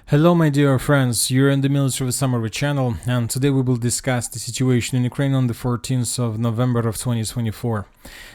Hello my dear friends, you're in the Military Summary channel, and today we will discuss the situation in Ukraine on the 14th of November of 2024.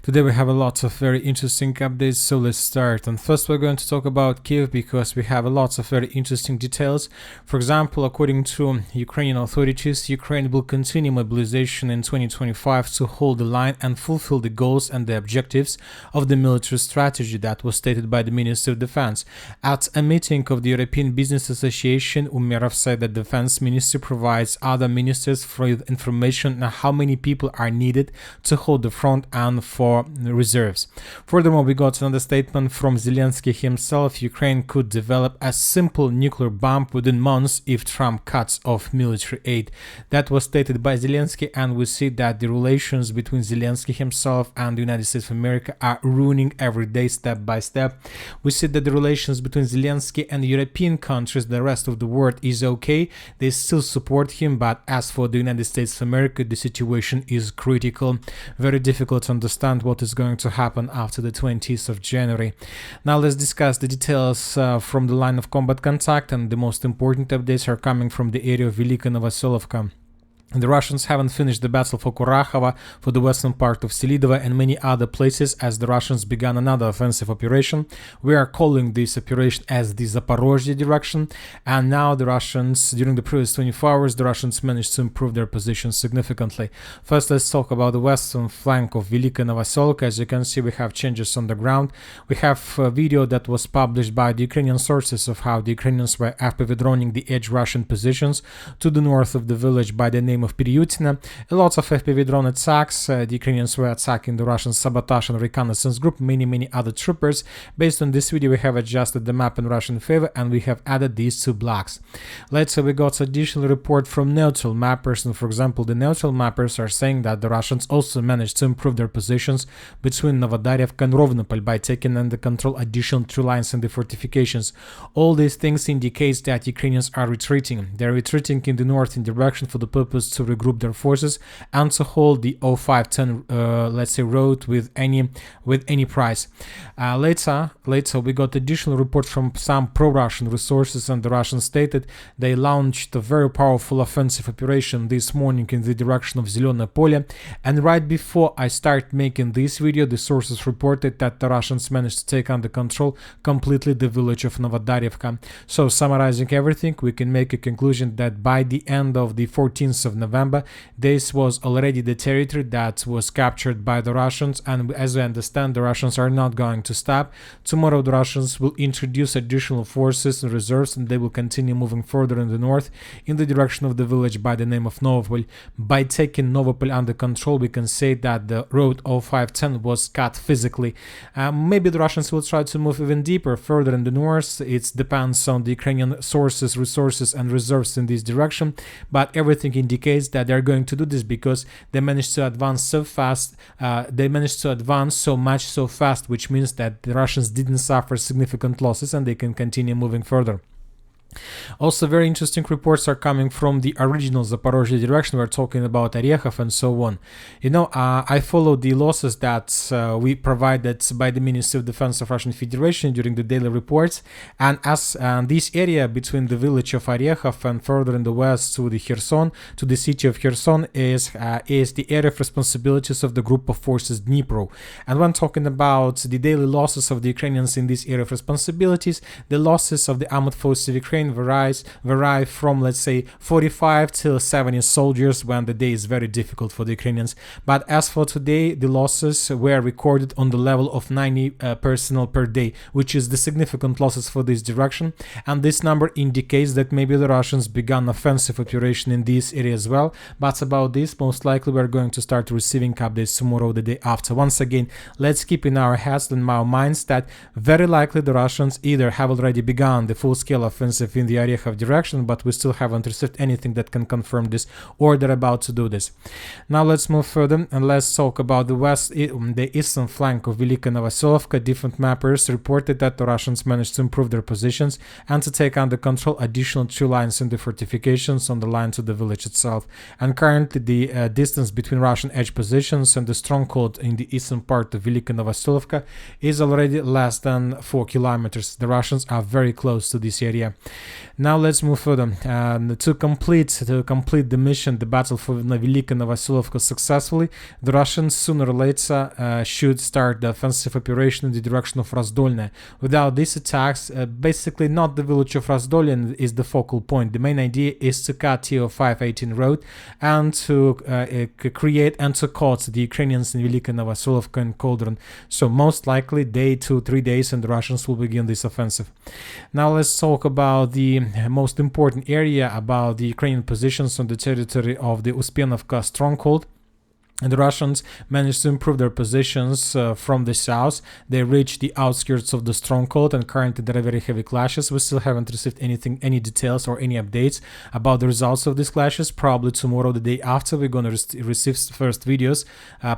Today we have a lot of very interesting updates, so let's start. And first we're going to talk about Kiev because we have a lot of very interesting details. For example, according to Ukrainian authorities, Ukraine will continue mobilization in 2025 to hold the line and fulfill the goals and the objectives of the military strategy that was stated by the Ministry of Defense. At a meeting of the European Business Association, Umerov said that the Defense Ministry provides other ministers with information on how many people are needed to hold the front and for reserves. Furthermore, we got another statement from Zelensky himself. Ukraine could develop a simple nuclear bomb within months if Trump cuts off military aid. That was stated by Zelensky, and we see that the relations between Zelensky himself and the United States of America are ruining every day, step by step. We see that the relations between Zelensky and the European countries, the rest of the world, is okay. They still support him, but as for the United States of America, the situation is critical. Very difficult to understand what is going to happen after the 20th of January. Now let's discuss the details from the line of combat contact, and the most important updates are coming from the area of Velyka Novosilka. The Russians haven't finished the battle for Kurakhove, for the western part of Selidova and many other places, as the Russians began another offensive operation. We are calling this operation as the Zaporizhzhia direction, and now the Russians, during the previous 24 hours, the Russians managed to improve their position significantly. First, let's talk about the western flank of Velyka Novosilka. As you can see, we have changes on the ground. We have a video that was published by the Ukrainian sources of how the Ukrainians were FPV-droning the edge Russian positions to the north of the village by the name of Peryutina. A lot of FPV drone attacks. The Ukrainians were attacking the Russian sabotage and reconnaissance group, many other troopers. Based on this video, we have adjusted the map in Russian favor, and we have added these two blocks. Later, we got additional report from neutral mappers, and for example, the neutral mappers are saying that the Russians also managed to improve their positions between Novodarivka and Rovnopol by taking under control additional 2 lines in the fortifications. All these things indicates that Ukrainians are retreating. They're retreating in the northern direction for the purpose to regroup their forces and to hold the 0510 let's say road with any price. Later we got additional report from some pro-Russian resources, and the Russians stated they launched a very powerful offensive operation this morning in the direction of Zelene Pole, and right before I start making this video, the sources reported that the Russians managed to take under control completely the village of Novodarivka. So summarizing everything, we can make a conclusion that by the end of the 14th of November, this was already the territory that was captured by the Russians, and as we understand, the Russians are not going to stop. Tomorrow the Russians will introduce additional forces and reserves, and they will continue moving further in the north in the direction of the village by the name of Novopol. By taking Novopol under control, we can say that the road 0510 was cut physically. Maybe the Russians will try to move even deeper, further in the north. It depends on the Ukrainian sources, resources and reserves in this direction, but everything indicates that they're going to do this because they managed to advance so fast. They managed to advance so much so fast, which means that the Russians didn't suffer significant losses and they can continue moving further. Also, very interesting reports are coming from the original Zaporizhzhia direction. We're talking about Orekhov and so on. You know, I followed the losses that we provided by the Ministry of Defense of Russian Federation during the daily reports, and as this area between the village of Orekhov and further in the west to the Kherson, to the city of Kherson, is the area of responsibilities of the group of forces Dnipro. And when talking about the daily losses of the Ukrainians in this area of responsibilities, the losses of the armed forces of Ukraine vary from, let's say, 45 till 70 soldiers when the day is very difficult for the Ukrainians. But as for today, the losses were recorded on the level of 90 personnel per day, which is the significant losses for this direction. And this number indicates that maybe the Russians began offensive operation in this area as well. But about this, most likely we're going to start receiving updates tomorrow, the day after. Once again, let's keep in our heads and our minds that very likely the Russians either have already begun the full-scale offensive in the Orekhov direction, but we still haven't received anything that can confirm this, or they're about to do this. Now let's move further and let's talk about the eastern flank of Velyka Novosilka. Different mappers reported that the Russians managed to improve their positions and to take under control additional 2 lines in the fortifications on the line to the village itself. And currently the distance between Russian edge positions and the stronghold in the eastern part of Velyka Novosilka is already less than 4 kilometers. The Russians are very close to this area. Now let's move further. To complete the mission, the battle for Velyka Novosilka successfully, the Russians sooner or later should start the offensive operation in the direction of Razdolne. Without these attacks, basically not the village of Razdolne is the focal point. The main idea is to cut TO518 road and to create and to cut the Ukrainians in Velyka Novosilka and Cauldron. So most likely 2-3 days and the Russians will begin this offensive. Now let's talk about the most important area, about the Ukrainian positions on the territory of the Uspenovka stronghold. And the Russians managed to improve their positions from the south. They reached the outskirts of the stronghold, and currently there are very heavy clashes. We still haven't received any details or any updates about the results of these clashes. Probably tomorrow, the day after, we're going to receive first videos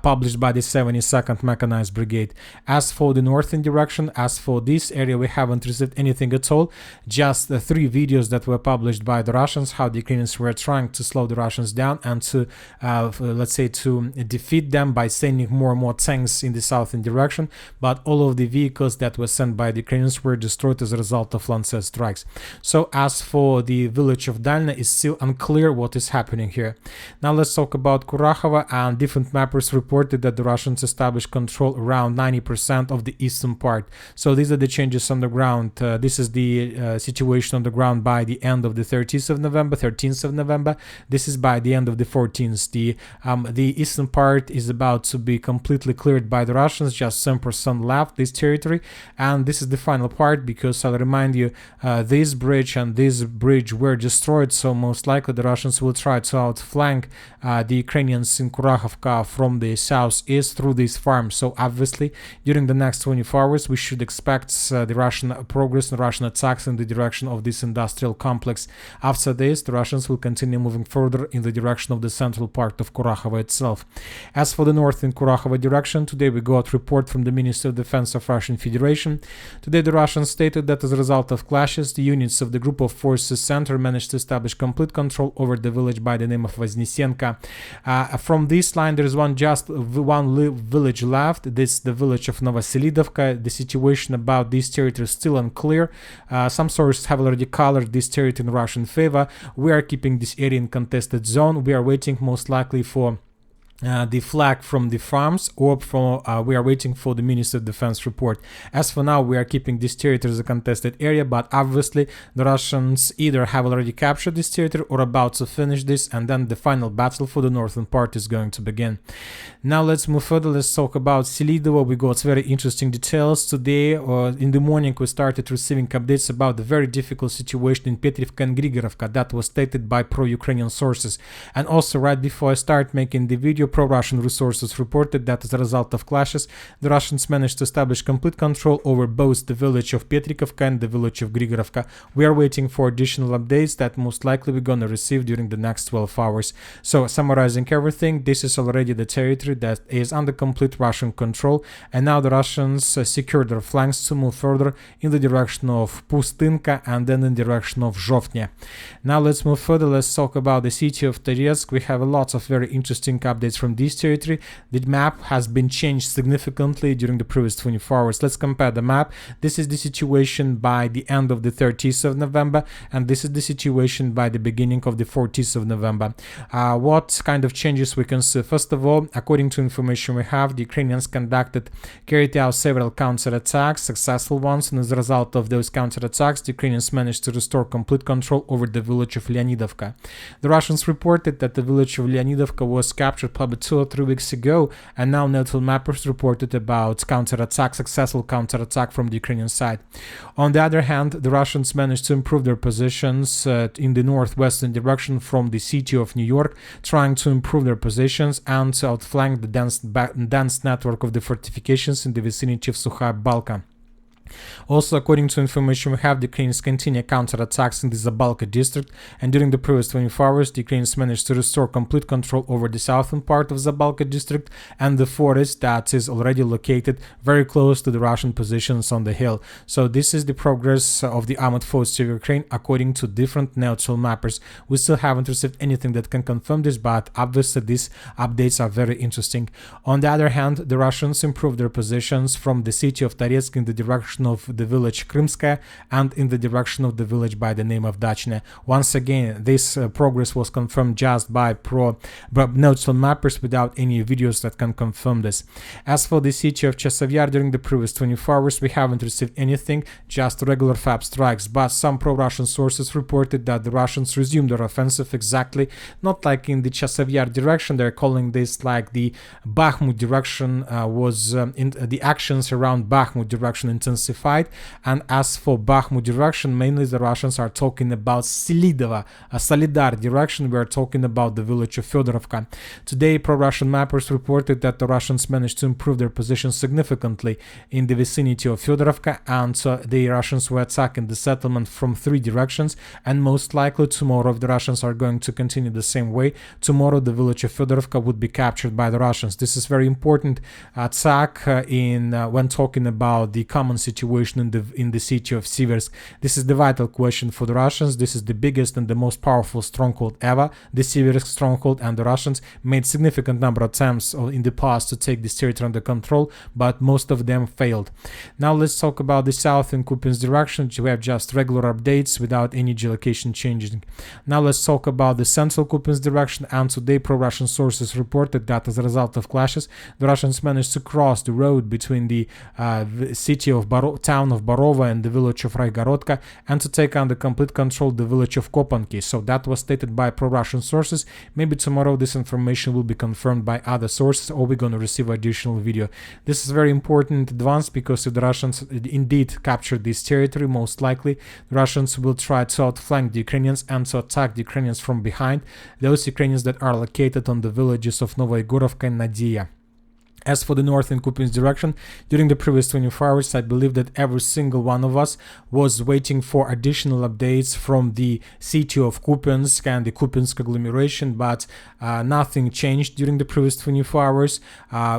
published by the 72nd Mechanized Brigade. As for the northern direction, as for this area, we haven't received anything at all. Just 3 videos that were published by the Russians, how the Ukrainians were trying to slow the Russians down and to, let's say, to defeat them by sending more and more tanks in the southern direction, but all of the vehicles that were sent by the Ukrainians were destroyed as a result of Lancet strikes. So as for the village of Dalna, it's still unclear what is happening here. Now let's talk about Kurakhove, and different mappers reported that the Russians established control around 90% of the eastern part. So these are the changes on the ground. This is the situation on the ground by the end of the 13th of November. This is by the end of the 14th. The eastern part is about to be completely cleared by the Russians, just 7% left this territory, and this is the final part, because I'll remind you, this bridge and this bridge were destroyed, so most likely the Russians will try to outflank the Ukrainians in Kurakhove from the southeast through these farms. So obviously during the next 24 hours we should expect the Russian progress and Russian attacks in the direction of this industrial complex. After this, the Russians will continue moving further in the direction of the central part of Kurakhove itself. As for the northern Kurakhove direction, today we got a report from the Ministry of Defense of Russian Federation. Today the Russians stated that as a result of clashes, the units of the group of forces center managed to establish complete control over the village by the name of Voznesenka. From this line there is one village left. This is the village of Novoselidovka. The situation about this territory is still unclear. Some sources have already colored this territory in Russian favor. We are keeping this area in contested zone. We are waiting most likely for the flag from the farms, or from we are waiting for the Ministry of Defense report. As for now, we are keeping this territory as a contested area, but obviously the Russians either have already captured this territory or about to finish this, and then the final battle for the northern part is going to begin. Now let's move further. Let's talk about Selidovo. We got very interesting details today. In the morning we started receiving updates about the very difficult situation in Petrivka and Grigorovka that was stated by pro-Ukrainian sources. And also right before I start making the video, pro-Russian resources reported that as a result of clashes, the Russians managed to establish complete control over both the village of Petrikovka and the village of Grigorovka. We are waiting for additional updates that most likely we're going to receive during the next 12 hours. So summarizing everything, this is already the territory that is under complete Russian control, and now the Russians secure their flanks to move further in the direction of Pustinka and then in the direction of Zhovtne. Now let's move further. Let's talk about the city of Toretsk. We have a lot of very interesting updates from this territory. The map has been changed significantly during the previous 24 hours. Let's compare the map. This is the situation by the end of the 30th of November, and this is the situation by the beginning of the 40th of November. What kind of changes we can see? First of all, according to information we have, the Ukrainians carried out several counterattacks, successful ones, and as a result of those counterattacks, the Ukrainians managed to restore complete control over the village of Leonidovka. The Russians reported that the village of Leonidovka was captured probably 2 or 3 weeks ago, and now neutral mappers reported about successful counterattack from the Ukrainian side. On the other hand, the Russians managed to improve their positions in the northwestern direction from the city of New York, trying to improve their positions and to outflank the dense network of the fortifications in the vicinity of Sukhaya Balka. Also, according to information we have, the Ukrainians continue counterattacks in the Zabalka district, and during the previous 24 hours, the Ukrainians managed to restore complete control over the southern part of Zabalka district and the forest that is already located very close to the Russian positions on the hill. So this is the progress of the armored forces of Ukraine according to different neutral mappers. We still haven't received anything that can confirm this, but obviously these updates are very interesting. On the other hand, the Russians improved their positions from the city of Toretsk in the direction direction of the village Krymskaya and in the direction of the village by the name of Dachne. Once again, this progress was confirmed just by neutral mappers without any videos that can confirm this. As for the city of Chasiv Yar, during the previous 24 hours, we haven't received anything, just regular FAB strikes, but some pro-Russian sources reported that the Russians resumed their offensive exactly, not like in the Chasiv Yar direction. They're calling this like the Bakhmut direction the actions around Bakhmut direction intensified. And as for Bakhmut direction, mainly the Russians are talking about Selidova, a Solidar direction. We are talking about the village of Fedorovka. Today, pro-Russian mappers reported that the Russians managed to improve their position significantly in the vicinity of Fedorovka, and the Russians were attacking the settlement from 3 directions, and most likely tomorrow, if the Russians are going to continue the same way, tomorrow the village of Fedorovka would be captured by the Russians. This is very important attack when talking about the common situation in the city of Siversk. This is the vital question for the Russians. This is the biggest and the most powerful stronghold ever, the Siversk stronghold, and the Russians made significant number of attempts in the past to take this territory under control, but most of them failed. Now let's talk about the south in Kupyansk direction. We have just regular updates without any geolocation changing. Now let's talk about the central Kupyansk direction, and today pro-Russian sources reported that as a result of clashes, the Russians managed to cross the road between the city of town of Barova and the village of Raigorodka, and to take under complete control the village of Kopanki. So that was stated by pro-Russian sources. Maybe tomorrow this information will be confirmed by other sources, or we're going to receive additional video. This is very important advance, because if the Russians indeed capture this territory, most likely the Russians will try to outflank the Ukrainians and to attack the Ukrainians from behind, those Ukrainians that are located on the villages of Novoigorovka and Nadia. As for the north in Kupyansk direction, during the previous 24 hours, I believe that every single one of us was waiting for additional updates from the city of Kupyansk and the Kupyansk agglomeration, but nothing changed during the previous 24 hours.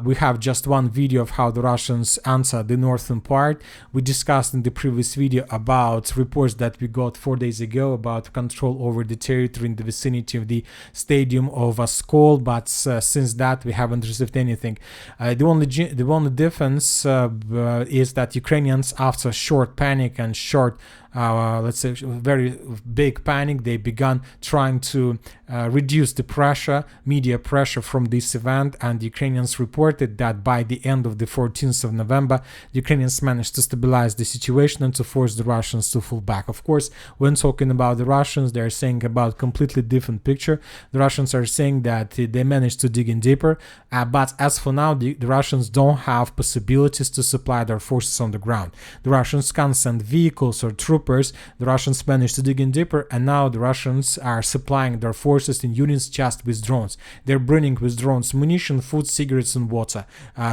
We have just one video of how the Russians answered the northern part. We discussed in the previous video about reports that we got 4 days ago about control over the territory in the vicinity of the stadium of Oskol, but since that we haven't received anything. The only difference is that Ukrainians, after short panic and short let's say very big panic, they began trying to reduce the pressure, media pressure from this event, and the Ukrainians reported that by the end of the 14th of November, the Ukrainians managed to stabilize the situation and to force the Russians to fall back. Of course, when talking about the Russians, they're saying about completely different picture. The Russians are saying that they managed to dig in deeper, but as for now, the Russians don't have possibilities to supply their forces on the ground. The Russians can't send vehicles or troops. The Russians managed to dig in deeper, and now the Russians are supplying their forces in units just with drones. They're bringing with drones munition, food, cigarettes, and water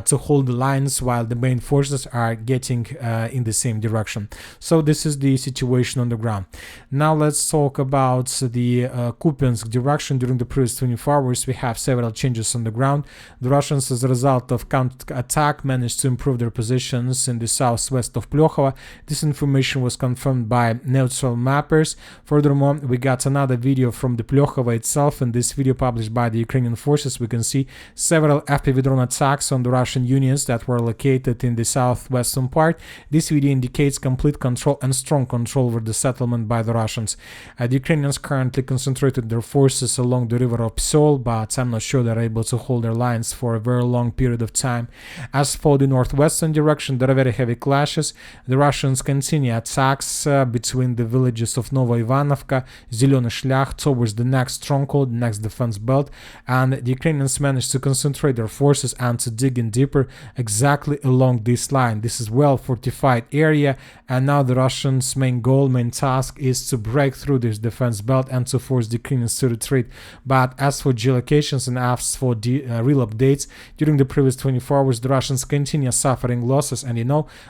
to hold the lines, while the main forces are getting in the same direction. So this is the situation on the ground. Now let's talk about the Kupyansk direction. During the previous 24 hours, we have several changes on the ground. The Russians, as a result of counter-attack, managed to improve their positions in the southwest of Plokhova. This information was confirmed by neutral mappers. Furthermore, we got another video from the Plokhova itself. In this video published by the Ukrainian forces, we can see several FPV drone attacks on the Russian units that were located in the southwestern part. This video indicates complete control and strong control over the settlement by the Russians. The Ukrainians currently concentrated their forces along the river of Psol, but I'm not sure they're able to hold their lines for a very long period of time. As for the northwestern direction, there are very heavy clashes. The Russians continue attacks between the villages of Nova Ivanovka, Zeleny Shlях towards the next stronghold, the next defense belt, and the Ukrainians managed to concentrate their forces and to dig in deeper exactly along this line. This is well fortified area, and now the Russians' main goal, main task is to break through this defense belt and to force the Ukrainians to retreat. But as for geolocations and as for the real updates, during the previous 24 hours, the Russians continue suffering losses, and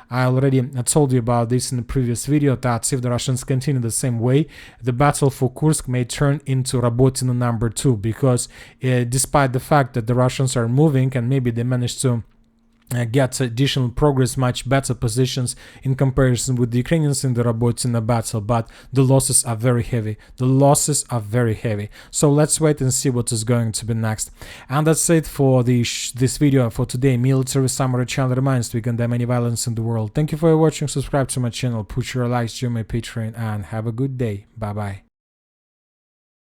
I already told you about this in the previous video, that if the Russians continue the same way, the battle for Kursk may turn into Rabotino #2, because despite the fact that the Russians are moving and maybe they managed to get additional progress, much better positions in comparison with the Ukrainians in the Robotyne battle, but the losses are very heavy. The losses are very heavy. So let's wait and see what is going to be next. And that's it for this video for today. Military Summary channel reminds we condemn any violence in the world. Thank you for watching. Subscribe to my channel, put your likes, join my Patreon, and have a good day. Bye bye.